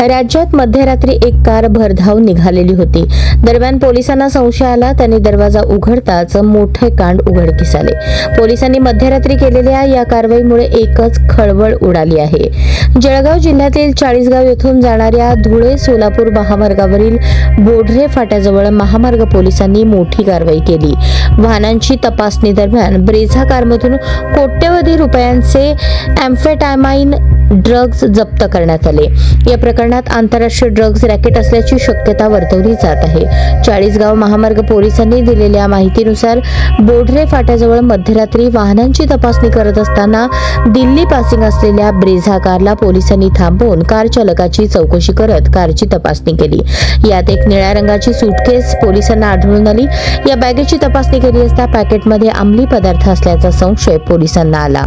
राज्यात मध्यरात्री एक कार भरधाव निघालेली होती। दरम्यान पोलिसांना संशय आला। त्यांनी दरवाजा उघडताच मोठे कांड उघडकीस आले। पोलिसांनी मध्यरात्री केलेल्या या कारवाईमुळे एकच खळबळ उडाली आहे। जळगाव जिल्ह्यातील चाळीसगाव येथून जाणाऱ्या धुळे सोलापूर महामार्गावरील बोढरे फाट्याजवळ महामार्ग पोलिसांनी मोठी कारवाई केली। वाहनांची तपासणी दरम्यान ब्रेझा कारमधून कोट्यवधी रुपयांचे एम्फेटामाइन ड्रग्ज जप्त करण्यात आले। या प्रकरणात आंतरराष्ट्रीय ड्रग्ज रॅकेट असल्याची शक्यता वर्तवली जात आहे। चाळीसगाव महामार्ग पोलिसांनी दिलेल्या माहितीनुसार बोढरे फाट्याजवळ मध्यरात्री वाहनांची तपासणी करत असताना दिल्ली पासिंग असलेल्या ब्रेझा कारला पोलिसांनी थांबवून कार चालकाची चौकशी करत कारची तपासणी केली। यात एक निळ्या रंगाची सूटकेस पोलिसांना आढळून आली। या बॅगेची तपासणी केली असता पॅकेटमध्ये अंमली पदार्थ असल्याचा संशय पोलिसांना आला।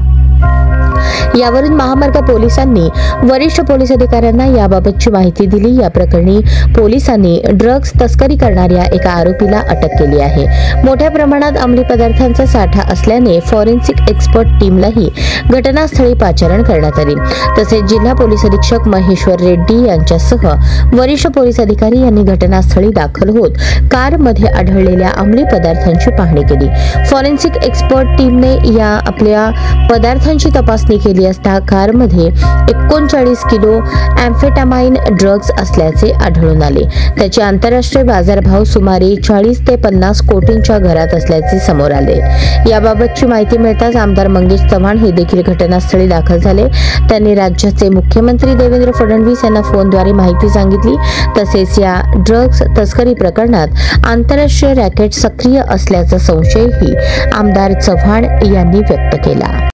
यावरून महामार्ग पोलिसांनी वरिष्ठ पोलीस अधिकाऱ्यांना याबाबतची माहिती दिली। या प्रकरणी पोलिसांनी ड्रग्ज तस्करी करणाऱ्या एका आरोपीला अटक केली आहे। मोठ्या प्रमाणात अंमली पदार्थांचा साठा असल्याने फॉरेन्सिक एक्सपर्ट टीमलाही घटनास्थळी पाचारण करण्यात आली। तसेच जिल्हा पोलीस अधीक्षक महेश्वर रेड्डी यांच्यासह वरिष्ठ पोलीस अधिकारी यांनी घटनास्थळी दाखल होत कारमध्ये आढळलेल्या अंमली पदार्थांची पाहणी केली। फॉरेन्सिक एक्सपर्ट टीमने या आपल्या पदार्थांची तपासणी केली असता कारमध्ये 39 किलो एम्फेटामाइन ड्रग्ज असल्याचे आढळून आले। त्याचे आंतरराष्ट्रीय बाजारभाव सुमारे 40 ते 50 कोटींच्या घरात असल्याचे समोर आले। याबाबतची माहिती मिळताच आमदार मंगेश चव्हाण हे देखील घटनास्थळी दाखल झाले। त्यांनी राज्याचे मुख्यमंत्री देवेंद्र फडणवीस यांना फोनद्वारे माहिती सांगितली। तसेच या ड्रग्ज तस्करी प्रकरणात आंतरराष्ट्रीय रॅकेट सक्रिय असल्याचा संशयही आमदार चव्हाण यांनी व्यक्त केला।